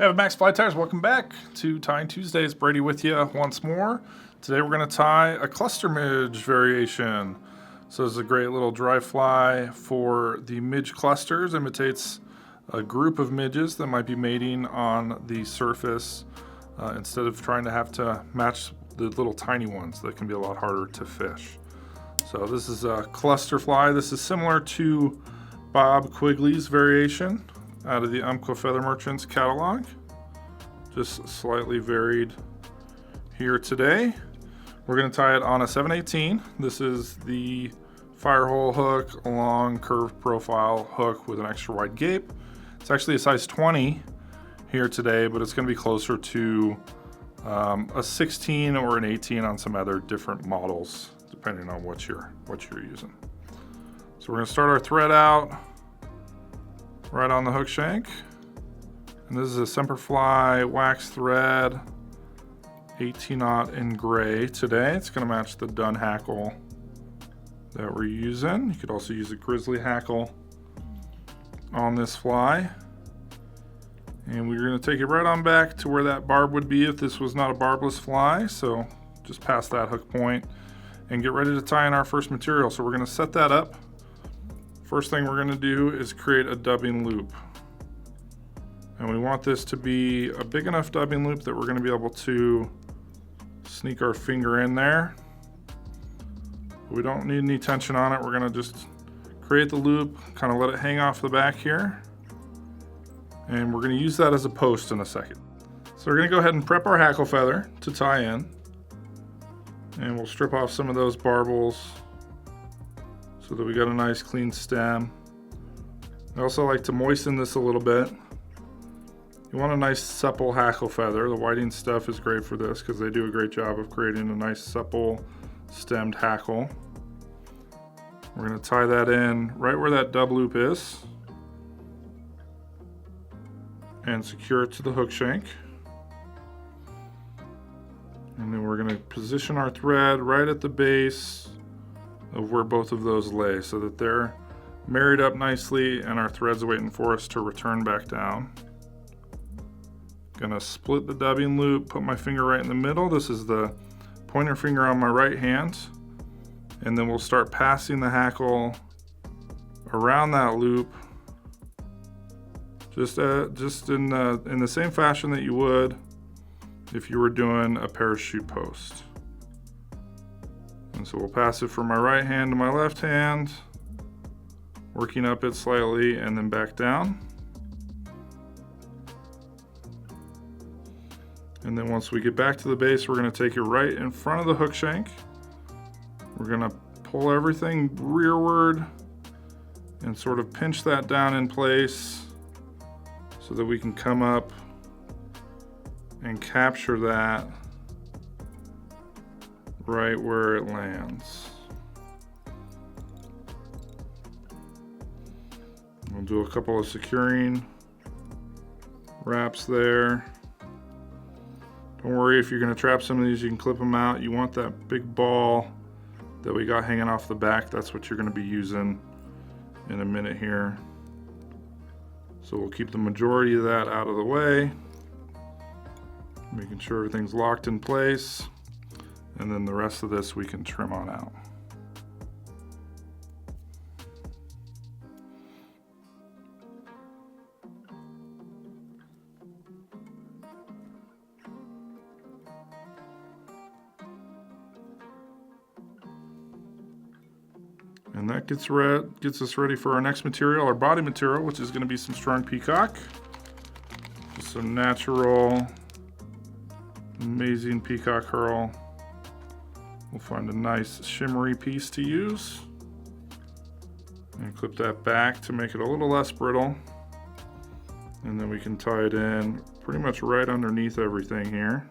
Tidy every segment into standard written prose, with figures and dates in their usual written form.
AvidMax Fly Tires, welcome back to Tying Tuesdays. Brady with you once more. Today we're going to tie a cluster midge variation. So this is a great little dry fly for the midge clusters. Imitates a group of midges that might be mating on the surface instead of trying to have to match the little tiny ones that can be a lot harder to fish. So this is a cluster fly. This is similar to Bob Quigley's variation out of the Umpqua Feather Merchants catalog. Just slightly varied here today. We're going to tie it on a 7/18. This is the Firehole hook, a long curved profile hook with an extra wide gape. It's actually a size 20 here today, but it's going to be closer to a 16 or an 18 on some other different models, depending on what you're using. So we're going to start our thread out right on the hook shank. And this is a Semperfli wax thread, 18-aught in gray today. It's going to match the dun hackle that we're using. You could also use a grizzly hackle on this fly. And we're going to take it right on back to where that barb would be if this was not a barbless fly. So just past that hook point and get ready to tie in our first material. So we're going to set that up. First thing we're going to do is create a dubbing loop. And we want this to be a big enough dubbing loop that we're going to be able to sneak our finger in there. We don't need any tension on it. We're going to just create the loop, kind of let it hang off the back here. And we're going to use that as a post in a second. So we're going to go ahead and prep our hackle feather to tie in. And we'll strip off some of those barbels so that we got a nice clean stem. I also like to moisten this a little bit. You want a nice supple hackle feather. The whiting stuff is great for this because they do a great job of creating a nice supple stemmed hackle. We're going to tie that in right where that dub loop is and secure it to the hook shank. And then we're going to position our thread right at the base of where both of those lay so that they're married up nicely and our thread's waiting for us to return back down. Gonna split the dubbing loop, put my finger right in the middle. This is the pointer finger on my right hand. And then we'll start passing the hackle around that loop just in the same fashion that you would if you were doing a parachute post. And so we'll pass it from my right hand to my left hand, working up it slightly and then back down. And then once we get back to the base, we're going to take it right in front of the hook shank. We're going to pull everything rearward and sort of pinch that down in place so that we can come up and capture that right where it lands. We'll do a couple of securing wraps there. Don't worry if you're going to trap some of these, you can clip them out. You want that big ball that we got hanging off the back. That's what you're going to be using in a minute here. So we'll keep the majority of that out of the way, making sure everything's locked in place. And then the rest of this we can trim on out. And that gets us ready for our next material, our body material, which is going to be some strong Peacock. Just some natural, amazing Peacock Herl. We'll find a nice shimmery piece to use and clip that back to make it a little less brittle. And then we can tie it in pretty much right underneath everything here.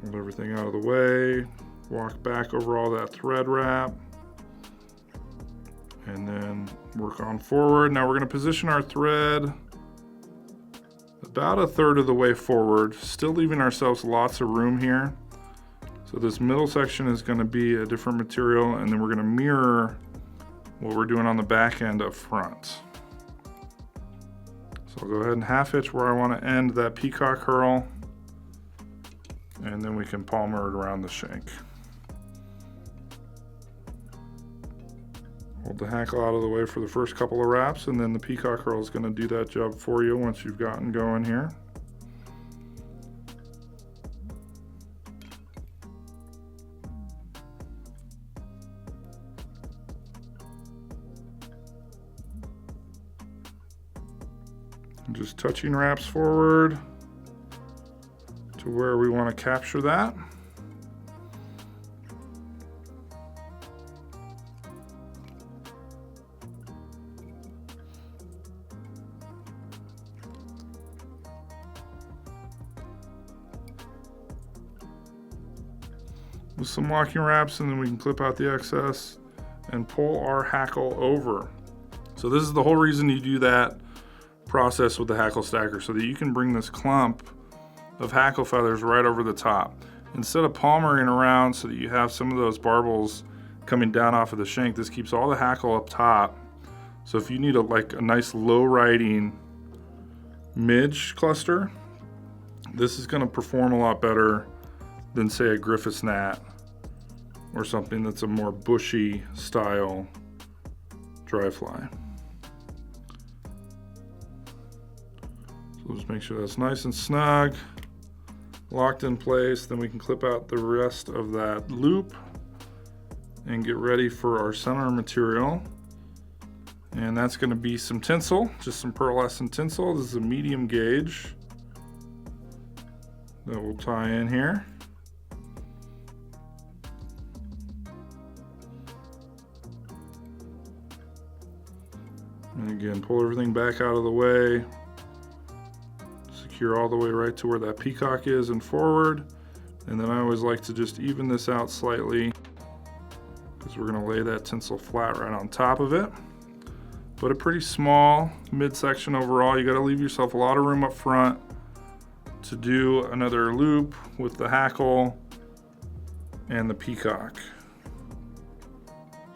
Move everything out of the way, walk back over all that thread wrap, and then work on forward. Now we're going to position our thread about a third of the way forward, still leaving ourselves lots of room here. So this middle section is going to be a different material, and then we're going to mirror what we're doing on the back end up front. So I'll go ahead and half hitch where I want to end that Peacock Herl, and then we can palmer it around the shank. Hold the hackle out of the way for the first couple of wraps, and then the Peacock Herl is going to do that job for you once you've gotten going here. And just touching wraps forward to where we want to capture that. With some locking wraps, and then we can clip out the excess and pull our hackle over. So this is the whole reason you do that process with the hackle stacker, so that you can bring this clump of hackle feathers right over the top. Instead of palmering around so that you have some of those barbels coming down off of the shank, this keeps all the hackle up top. So if you need a nice low riding midge cluster, this is going to perform a lot better than say a Griffith's gnat or something that's a more bushy style dry fly. So just make sure that's nice and snug, locked in place. Then we can clip out the rest of that loop and get ready for our center material. And that's going to be some tinsel, just some pearlescent tinsel. This is a medium gauge that we'll tie in here. And again, pull everything back out of the way. Secure all the way right to where that peacock is and forward. And then I always like to just even this out slightly because we're going to lay that tinsel flat right on top of it. But a pretty small midsection overall. You got to leave yourself a lot of room up front to do another loop with the hackle and the peacock.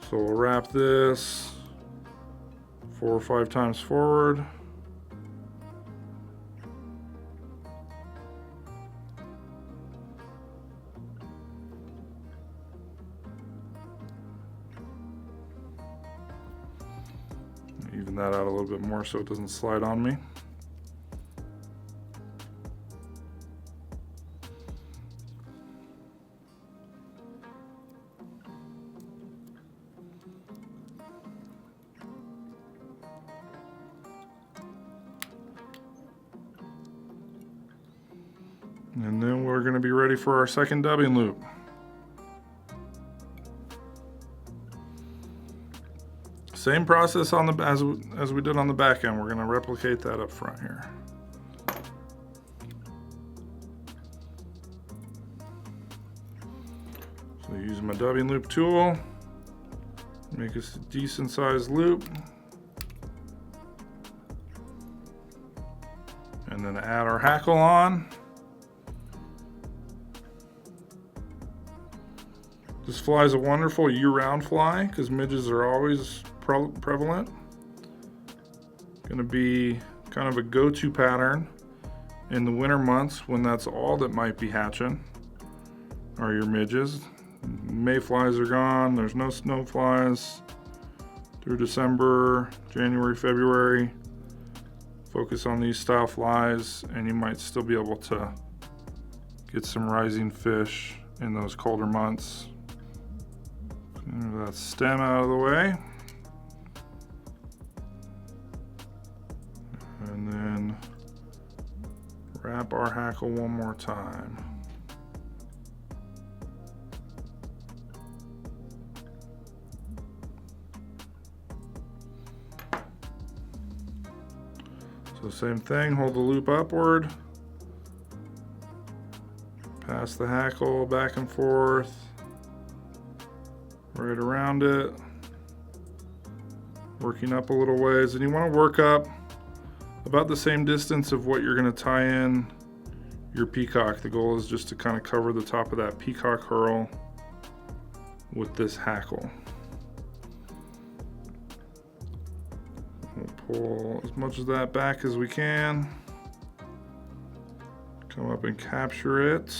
So we'll wrap this 4 or 5 times forward. Even that out a little bit more so it doesn't slide on me. And then we're going to be ready for our second dubbing loop. Same process on the as we did on the back end. We're going to replicate that up front here. So using my dubbing loop tool, make a decent sized loop, and then add our hackle on. This fly is a wonderful year-round fly because midges are always prevalent. Going to be kind of a go-to pattern in the winter months when that's all that might be hatching are your midges. Mayflies are gone. There's no snow flies through December, January, February. Focus on these style flies and you might still be able to get some rising fish in those colder months. Move that stem out of the way. And then wrap our hackle one more time. So same thing, hold the loop upward. Pass the hackle back and forth. Right around it, working up a little ways, and you want to work up about the same distance of what you're going to tie in your peacock. The goal is just to kind of cover the top of that peacock herl with this hackle. We'll Pull as much of that back as we can. Come up and capture it.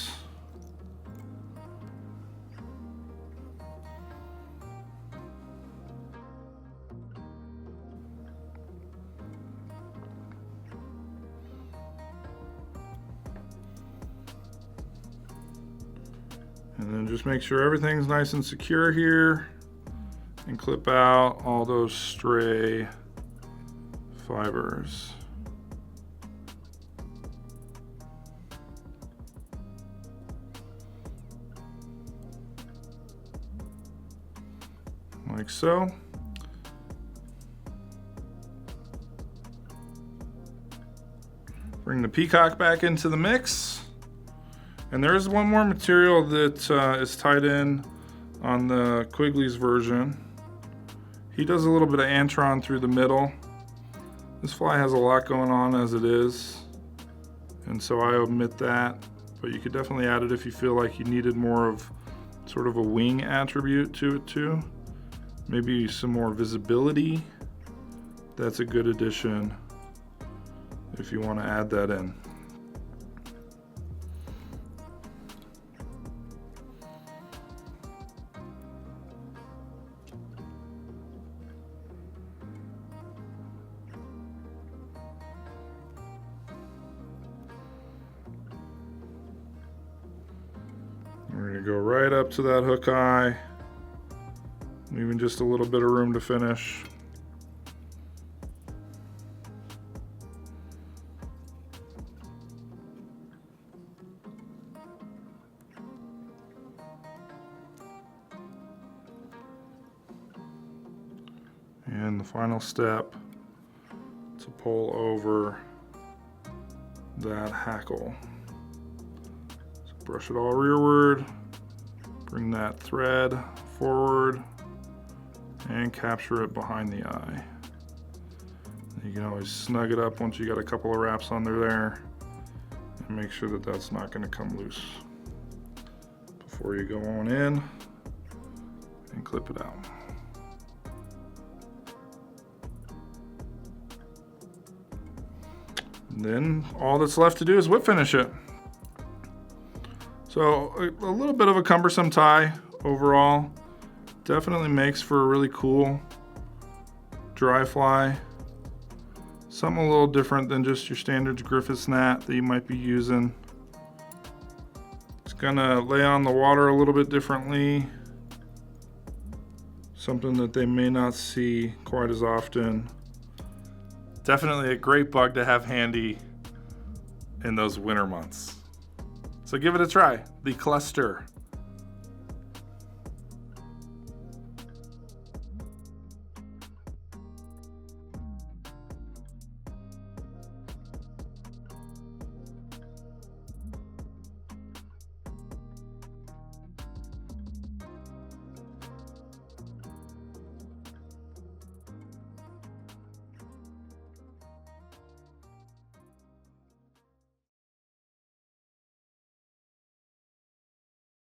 And then just make sure everything's nice and secure here and clip out all those stray fibers. Like so. Bring the Peacock back into the mix. And there is one more material that is tied in on the Quigley's version. He does a little bit of Antron through the middle. This fly has a lot going on as it is, and so I omit that, but you could definitely add it if you feel like you needed more of sort of a wing attribute to it too. Maybe some more visibility. That's a good addition if you want to add that in. We're going to go right up to that hook eye, leaving just a little bit of room to finish. And the final step to pull over that hackle. Brush it all rearward, bring that thread forward, and capture it behind the eye. You can always snug it up once you got a couple of wraps under there, and make sure that that's not going to come loose before you go on in and clip it out. And then all that's left to do is whip finish it. So a little bit of a cumbersome tie overall. Definitely makes for a really cool dry fly. Something a little different than just your standard Griffith's gnat that you might be using. It's gonna lay on the water a little bit differently. Something that they may not see quite as often. Definitely a great bug to have handy in those winter months. So give it a try, the cluster.